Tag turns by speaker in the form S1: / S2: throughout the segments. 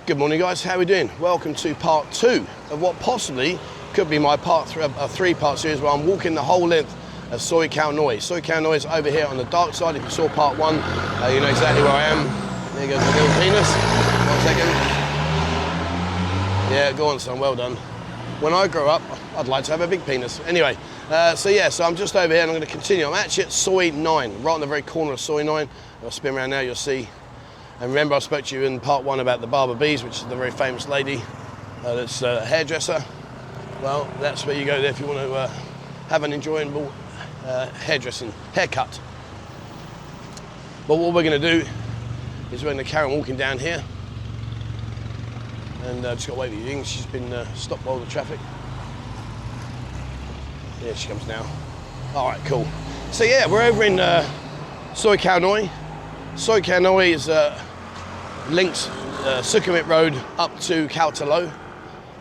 S1: Good morning guys, how are we doing? Welcome to part 2 of what possibly could be my three-part series where I'm walking the whole length of Soi Khao Noi. Soi Khao Noi is over here on the Darkside. If you saw part 1, you know exactly where I am. There goes the little penis. 1 second. Yeah, go on son, well done. When I grow up, I'd like to have a big penis. Anyway, so I'm just over here and I'm going to continue. I'm actually at Soi 9, right on the very corner of Soi 9. I'll spin around now, you'll see. And remember I spoke to you in part 1 about the Barber Bees, which is the very famous lady that's a hairdresser. Well, that's where you go there if you want to have an enjoyable haircut. But what we're going to do is we're going to carry on walking down here. And just got to wait for Ying, she's been stopped by all the traffic. Here she comes now. All right, cool. So yeah, we're over in Soi Khao Noi. Soi Khao Noi is links Sukhumvit Road up to Khao Talo.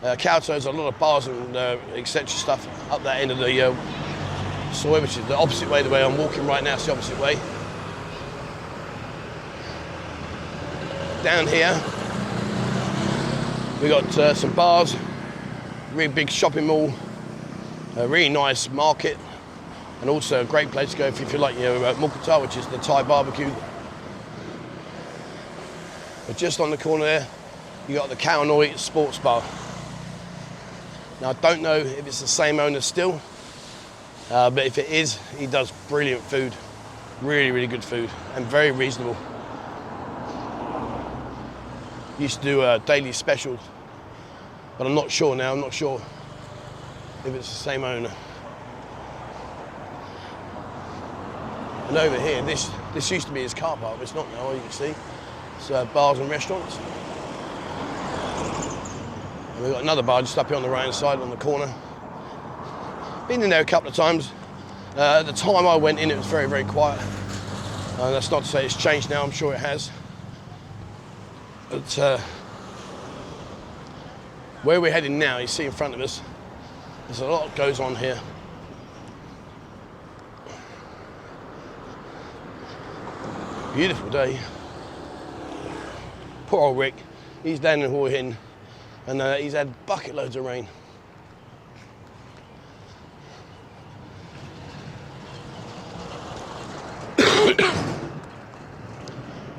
S1: Khao Talo has a lot of bars and etc. stuff up that end of the Soi, which is the opposite way, the way I'm walking right now, it's the opposite way. Down here, we got some bars, really big shopping mall, a really nice market, and also a great place to go if you like your Mukata, which is the Thai barbecue. But just on the corner there, you got the Khao Noi sports bar. Now I don't know if it's the same owner still, but if it is, he does brilliant food, really, really good food, and very reasonable. Used to do daily specials, but I'm not sure now. I'm not sure if it's the same owner. And over here, this used to be his car park, but it's not now, you can see. It's bars and restaurants. And we've got another bar just up here on the right hand side on the corner. Been in there a couple of times. At the time I went in, it was very, very quiet. That's not to say it's changed now, I'm sure it has. But where we're heading now, you see in front of us, there's a lot that goes on here. Beautiful day. Poor old Rick, he's down in Hua Hin, and he's had bucket loads of rain.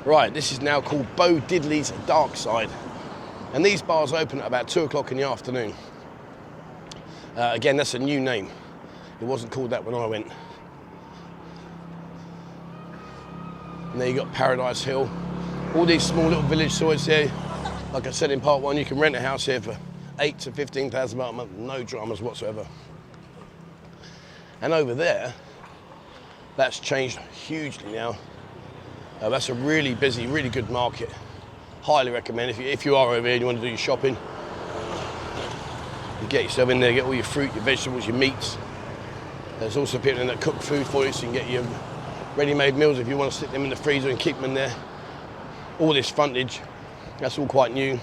S1: Right, this is now called Bo Diddley's Darkside, and these bars open at about 2 o'clock in the afternoon. Again, that's a new name. It wasn't called that when I went. And there you got Paradise Hill. All these small little village sois here. Like I said in part 1, you can rent a house here for 8 to 15,000 baht a month, no dramas whatsoever. And over there, that's changed hugely now. That's a really busy, really good market. Highly recommend if you are over here and you want to do your shopping. You get yourself in there, get all your fruit, your vegetables, your meats. There's also people in that cook food for you, so you can get your ready-made meals if you want to stick them in the freezer and keep them in there. All this frontage, that's all quite new.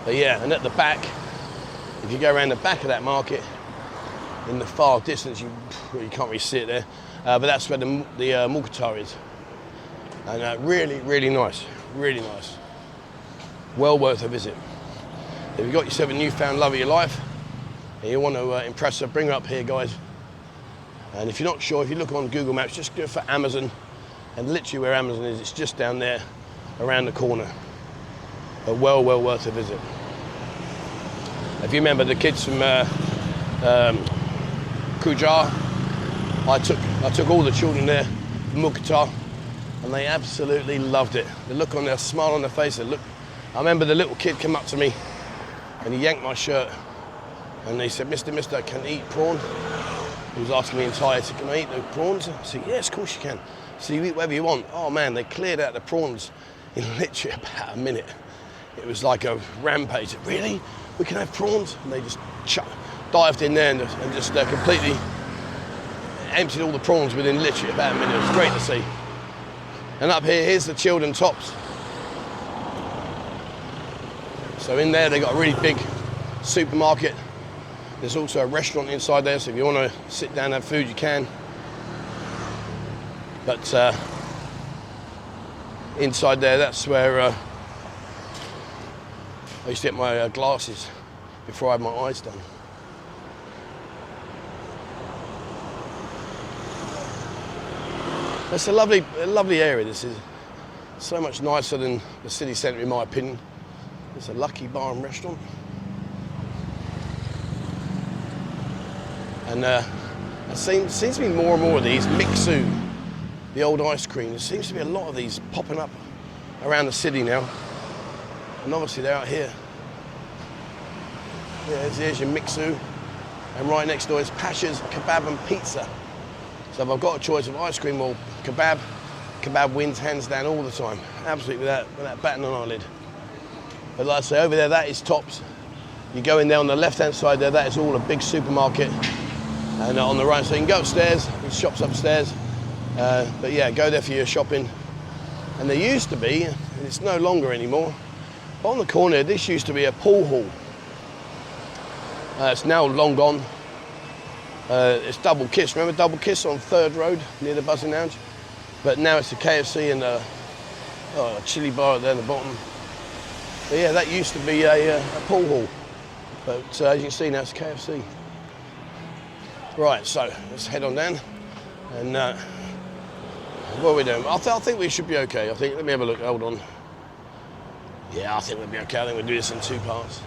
S1: But yeah, and at the back, if you go around the back of that market, in the far distance, you can't really see it there, but that's where the Mukata is. And really, really nice, really nice. Well worth a visit. If you've got yourself a newfound love of your life, and you want to impress her, bring her up here, guys. And if you're not sure, if you look on Google Maps, just go for Amazon. And literally where Amazon is, it's just down there, around the corner. But well worth a visit. If you remember the kids from Kujar, I took all the children there, Mukata, and they absolutely loved it. The look on their smile on their face, I remember the little kid came up to me and he yanked my shirt and he said, Mister, can I eat prawn? He was asking me in Thai, I said, can I eat the prawns? I said, yes, of course you can. So you eat whatever you want. Oh man, they cleared out the prawns in literally about a minute. It was like a rampage. Really? We can have prawns? And they just dived in there and just completely emptied all the prawns within literally about a minute. It was great to see. And up here, here's the children tops. So in there, they got a really big supermarket. There's also a restaurant inside there, so if you want to sit down and have food, you can. But inside there, that's where I used to get my glasses before I had my eyes done. It's a lovely area. This is so much nicer than the city centre, in my opinion. It's a lucky bar and restaurant. And there seems to be more and more of these. Mixu, the old ice cream. There seems to be a lot of these popping up around the city now. And obviously they're out here. Yeah, here's your Mixu. And right next door is Pasha's Kebab and Pizza. So if I've got a choice of ice cream or kebab, kebab wins hands down all the time. Absolutely without batting an eyelid. But like I say, over there, that is Tops. You go in there on the left-hand side there, that is all a big supermarket. And on the right, so you can go upstairs, there's shops upstairs. But yeah, go there for your shopping. And there used to be, and it's no longer anymore, but on the corner, this used to be a pool hall. It's now long gone. It's Double Kiss, remember Double Kiss on 3rd Road near the Buzzing Lounge? But now it's a KFC and a chili bar there at the bottom. But yeah, that used to be a pool hall. But as you can see now, it's KFC. Right, so let's head on down. And what are we doing? I think we should be okay. Let me have a look, hold on. Yeah, I think we'll be okay. I think we'll do this in 2 parts.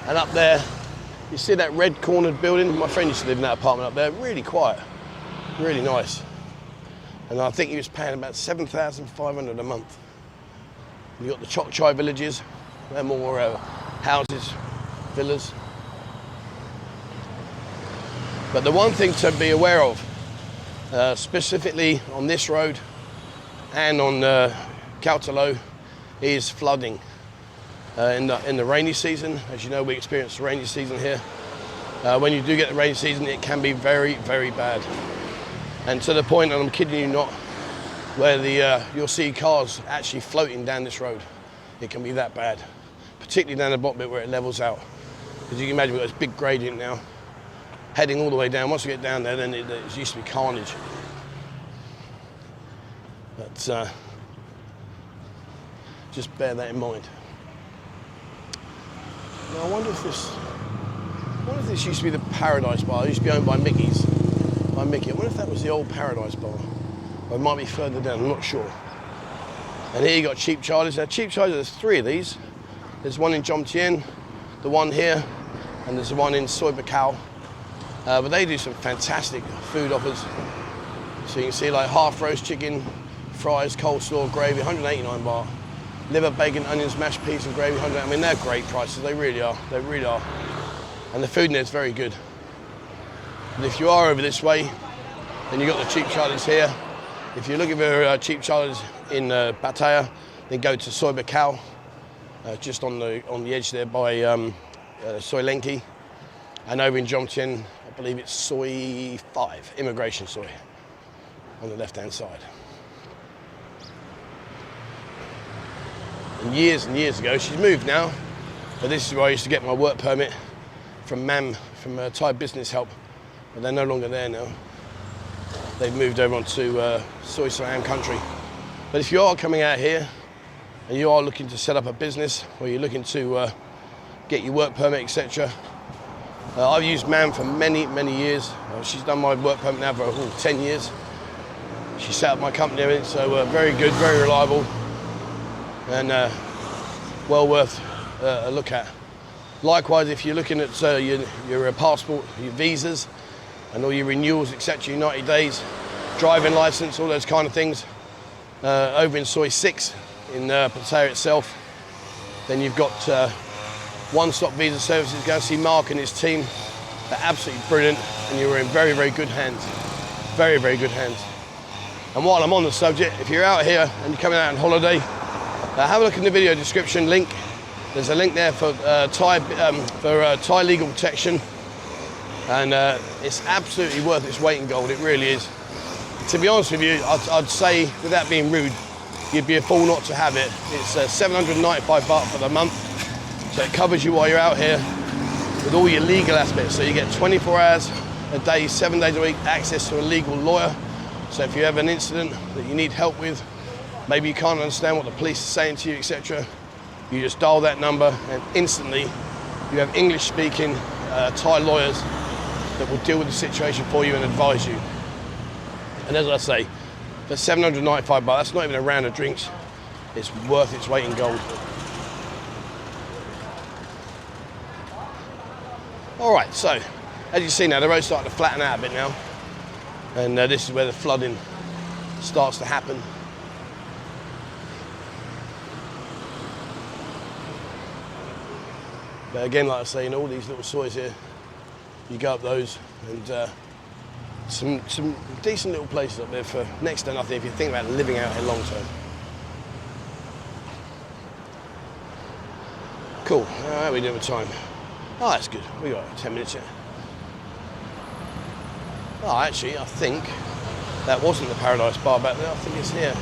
S1: And up there, you see that red cornered building? My friend used to live in that apartment up there. Really quiet, really nice. And I think he was paying about $7,500 a month. You got the Chok Chai villages, they're more houses, villas. But the one thing to be aware of, specifically on this road and on Khao Talo, is flooding. In the rainy season, as you know, we experience the rainy season here. When you do get the rainy season, it can be very, very bad. And to the point, and I'm kidding you not, where you'll see cars actually floating down this road. It can be that bad, particularly down the bottom bit where it levels out. As you can imagine, we've got this big gradient now, heading all the way down. Once we get down there, then it used to be carnage. But just bear that in mind. Now, I wonder if this used to be the Paradise Bar. It used to be owned by Mickey. I wonder if that was the old Paradise Bar. Or it might be further down, I'm not sure. And here you got Cheap Charlie's. Now, Cheap Charlie's, there's 3 of these. There's one in Jom Tien, the one here, and there's the one in Soi Khao. But they do some fantastic food offers. So you can see like half roast chicken, fries, coleslaw, gravy, 189 baht. Liver, bacon, onions, mashed peas and gravy, 100. I mean, they're great prices, they really are. They really are. And the food in there is very good. And if you are over this way, then you've got the Cheap Charlie's here. If you're looking for Cheap Charlie's in Pattaya, then go to Soi Khao, just on the edge there by Soi Lenki. And over in Jom Tien, I believe it's Soi 5, Immigration Soi, on the left-hand side. And years ago, she's moved now, but this is where I used to get my work permit from MAM, from Thai Business Help, but they're no longer there now. They've moved over onto Soi Siam country. But if you are coming out here and you are looking to set up a business, or you're looking to get your work permit, etc., I've used MAM for many years. She's done my work permit now for 10 years. She set up my company, everything, so very good, very reliable, and well worth a look at. Likewise, if you're looking at your passport, your visas, and all your renewals, etc., your 90 days, driving license, all those kind of things, over in Soi 6 in Pattaya itself, then you've got one-stop visa services. Go and see Mark and his team. They're absolutely brilliant, and you're in very good hands. Very good hands. And while I'm on the subject, if you're out here and you're coming out on holiday, have a look in the video description link. There's a link there for Thai legal protection, and it's absolutely worth its weight in gold. It really is. To be honest with you, I'd say, without being rude, you'd be a fool not to have it. It's 795 baht for the month, so it covers you while you're out here with all your legal aspects. So you get 24 hours a day, 7 days a week, access to a legal lawyer. So if you have an incident that you need help with, maybe you can't understand what the police are saying to you, etc., You just dial that number and instantly you have English-speaking Thai lawyers that will deal with the situation for you and advise you. And as I say, for 795 baht, that's not even a round of drinks. It's worth its weight in gold. All right, so as you see now, the road's starting to flatten out a bit now. And this is where the flooding starts to happen. But again, like I say, in all these little sois here, you go up those, and some decent little places up there for next to nothing if you think about living out here long term. Cool. How are we doing with time? Oh, that's good. We got 10 minutes yet. Oh, actually, I think that wasn't the Paradise Bar back there. I think it's here.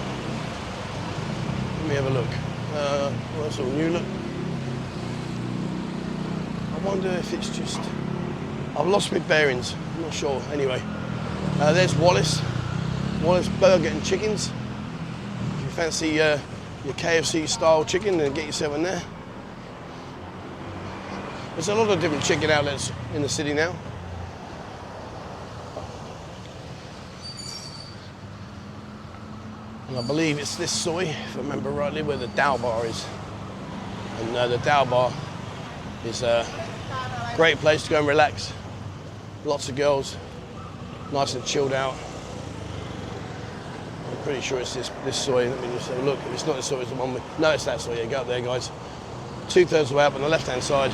S1: Let me have a look. Well, that's all new look. I wonder if it's just... I've lost my bearings. I'm not sure. Anyway, there's Wallace. Wallace Burger and Chickens. If you fancy your KFC style chicken, then get yourself in there. There's a lot of different chicken outlets in the city now. And I believe it's this Soi, if I remember rightly, where the Dao Bar is. And the Dao Bar is a great place to go and relax. Lots of girls, nice and chilled out. I'm pretty sure it's this Soi. Let me just have a look. If it's not this Soi, it's the one with... No, it's that Soi. Yeah, go up there, guys. 2/3 of the way up on the left-hand side.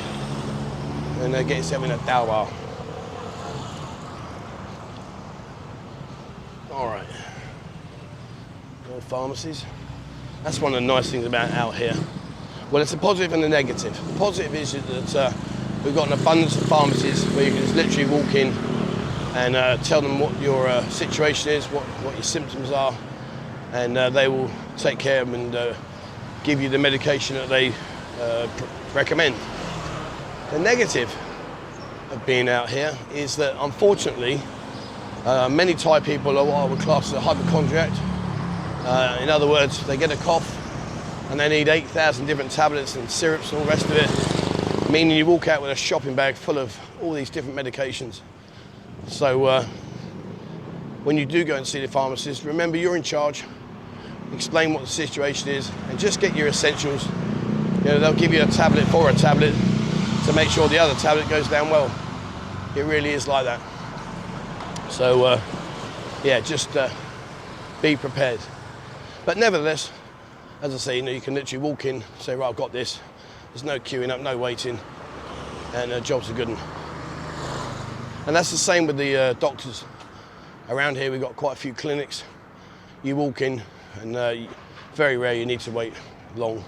S1: And get yourself in a Dao Bar. All right. No pharmacies. That's one of the nice things about out here. Well, it's a positive and a negative. The positive is that we've got an abundance of pharmacies where you can just literally walk in and tell them what your situation is, what your symptoms are, and they will take care of them and give you the medication that they recommend. The negative of being out here is that, unfortunately, many Thai people are what I would class as a hypochondriac. In other words, they get a cough and they need 8,000 different tablets and syrups and all the rest of it, meaning you walk out with a shopping bag full of all these different medications. So when you do go and see the pharmacist, remember you're in charge, explain what the situation is, and just get your essentials. You know, they'll give you a tablet for a tablet to make sure the other tablet goes down well. It really is like that. So yeah, just be prepared. But nevertheless, as I say, you know, you can literally walk in, say, right, I've got this. There's no queuing up, no waiting, and jobs are good. And that's the same with the doctors. Around here we've got quite a few clinics. You walk in and very rare you need to wait long.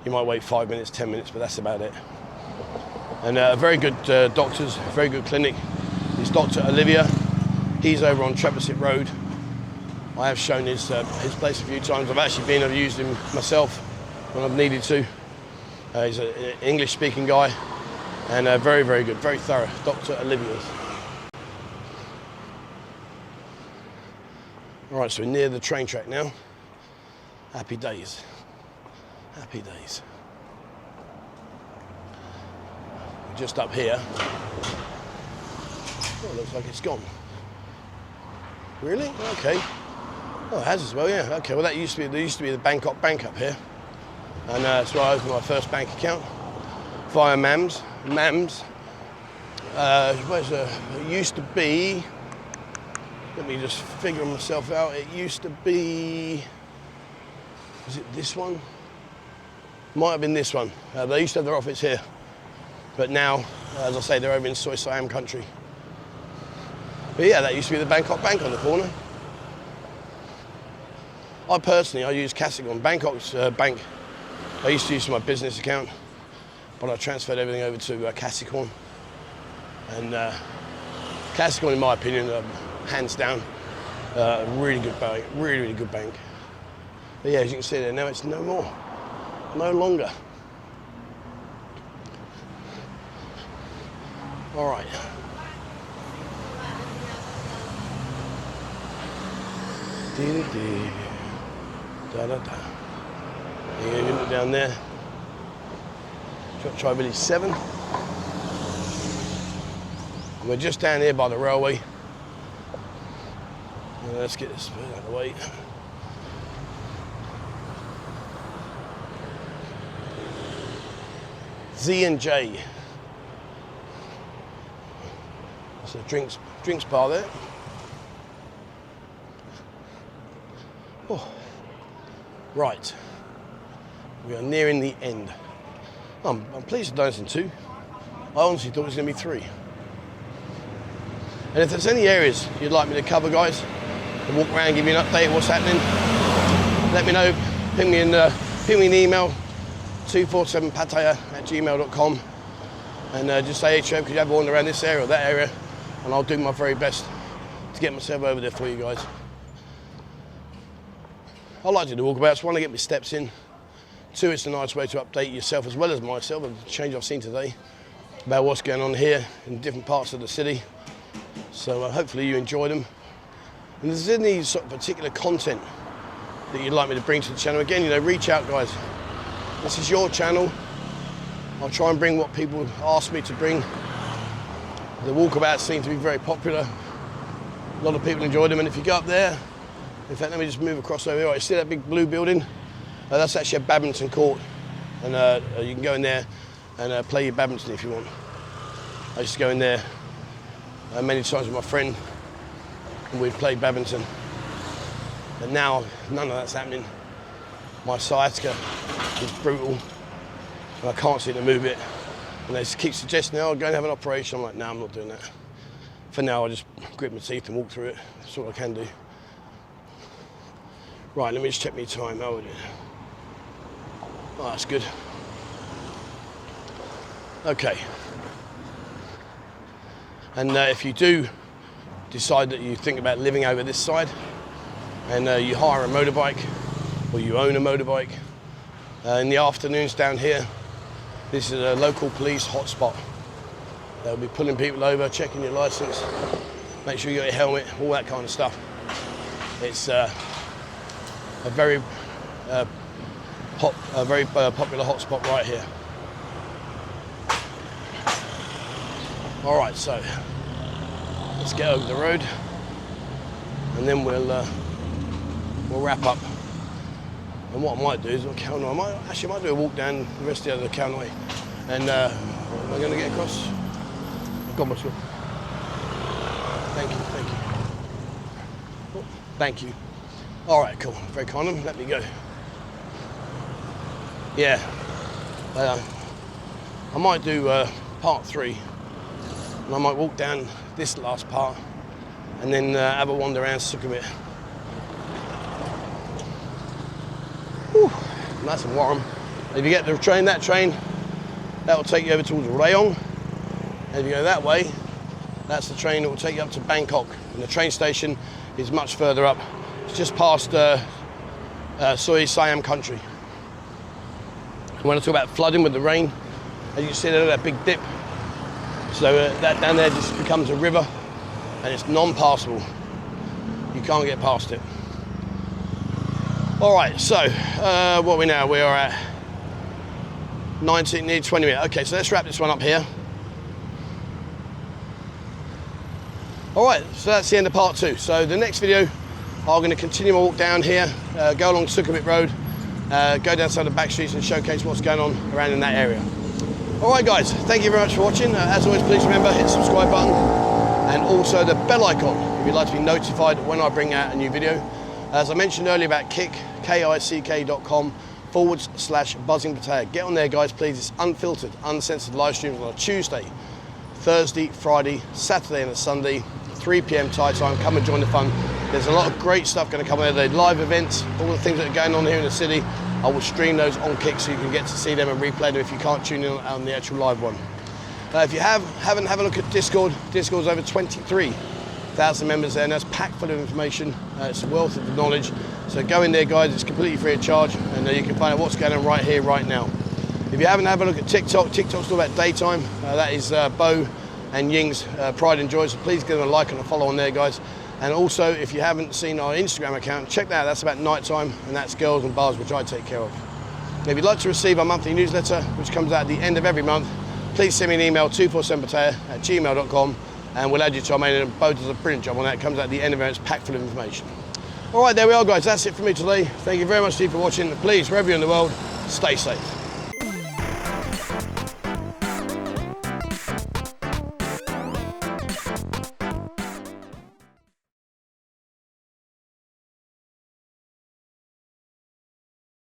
S1: You might wait 5 minutes, 10 minutes, but that's about it. And very good doctors, very good clinic. Is Dr. Olivia. He's over on Trevisit Road. I have shown his place a few times. I've actually I've used him myself when I've needed to. He's an English-speaking guy, and very, very good, very thorough. Dr. Olivia's. All right, so we're near the train track now. Happy days. Happy days. We're just up here. Oh, it looks like it's gone. Really? Okay. Oh, it has as well, yeah. Okay, well there used to be the Bangkok Bank up here. And that's where I opened my first bank account via MAMS. It used to be, let me just figure myself out. It used to be, was it this one? Might have been this one. They used to have their office here. But now, as I say, they're over in Soi Siam country. But yeah, that used to be the Bangkok Bank on the corner. I use Kasikorn. Bangkok's bank I used to use for my business account, but I transferred everything over to Kasikorn. And Kasikorn, in my opinion, hands down, really good bank, really good bank. But yeah, as you can see there, now it's no more, no longer. All right. Da da da. You can look down there. Try Village 7. And we're just down here by the railway. And let's get this out of the way. Z&J. That's a drinks bar there. Oh. Right. We are nearing the end. I'm pleased to done this in 2. I honestly thought it was going to be 3. And if there's any areas you'd like me to cover, guys, to walk around, give you an update of what's happening, let me know. Ping me an email, 247pattaya@gmail.com, and just say, hey, Trev, could you have one around this area or that area? And I'll do my very best to get myself over there for you guys. I like to do walkabouts. 1, to get my steps in. 2, it's a nice way to update yourself as well as myself of the change I've seen today about what's going on here in different parts of the city. So hopefully you enjoy them. And if there's any sort of particular content that you'd like me to bring to the channel, again, you know, reach out, guys. This is your channel. I'll try and bring what people ask me to bring. The walkabouts seem to be very popular. A lot of people enjoy them, and if you go up there, in fact, let me just move across over here. Right, you see that big blue building? That's actually a badminton court, and you can go in there and play your badminton if you want. I used to go in there many times with my friend, and we'd play badminton. But now, none of that's happening. My sciatica is brutal, and I can't seem to move it. And they keep suggesting, oh, go and have an operation. I'm like, no, I'm not doing that. For now, I just grit my teeth and walk through it. That's all I can do. Right, let me just check my time. How is it? Oh, that's good. Okay. And if you do decide that you think about living over this side, and you hire a motorbike, or you own a motorbike, in the afternoons down here, this is a local police hotspot. They'll be pulling people over, checking your license, make sure you got your helmet, all that kind of stuff. It's a very popular hotspot right here. All right, so let's get over the road, and then we'll wrap up. And what I might do is, I might do a walk down the rest of the Khao Noi, and am I going to get across? I've got myself. Thank you. Oh, thank you. All right, cool. Very kind of them. Let me go. Yeah, I might do part 3, and I might walk down this last part, and then have a wander around Sukhumvit. Whew, nice and warm. If you get the train, that will take you over towards Rayong. And if you go that way, that's the train that will take you up to Bangkok. And the train station is much further up. It's just past Soi Siam country. And when I talk about flooding with the rain, as you can see there, that big dip. So that down there just becomes a river, and it's non-passable. You can't get past it. All right, so what are we now? We are at 19, nearly 20 minutes. Okay, so let's wrap this one up here. All right, so that's the end of part 2. So the next video, I'm going to continue my walk down here, go along Sukhumvit Road, go down some of the back streets and showcase what's going on around in that area. All right, guys, thank you very much for watching. As always, please remember, hit the subscribe button and also the bell icon if you'd like to be notified when I bring out a new video. As I mentioned earlier about kick.com/buzzing Pattaya. Get on there, guys, please. It's unfiltered, uncensored live streams on a Tuesday, Thursday, Friday, Saturday and a Sunday, 3 p.m. Thai time. Come and join the fun. There's a lot of great stuff going to come there. The live events, all the things that are going on here in the city, I will stream those on Kick so you can get to see them and replay them if you can't tune in on the actual live one. If you haven't have a look at Discord. Discord's over 23,000 members there, and that's packed full of information. It's a wealth of knowledge. So go in there, guys. It's completely free of charge, and you can find out what's going on right here, right now. If you haven't had a look at TikTok, TikTok's all about daytime. That is Bo and Ying's Pride and Joy. So please give them a like and a follow on there, guys. And also, if you haven't seen our Instagram account, check that out. That's about nighttime, and that's Girls and Bars, which I take care of. If you'd like to receive our monthly newsletter, which comes out at the end of every month, please send me an email, 247pattaya@gmail.com, and we'll add you to our mailing list. Bo does a brilliant job on that. It comes out at the end of it, it's packed full of information. All right, there we are, guys. That's it for me today. Thank you very much, Steve, for watching. Please, wherever you're in the world, stay safe.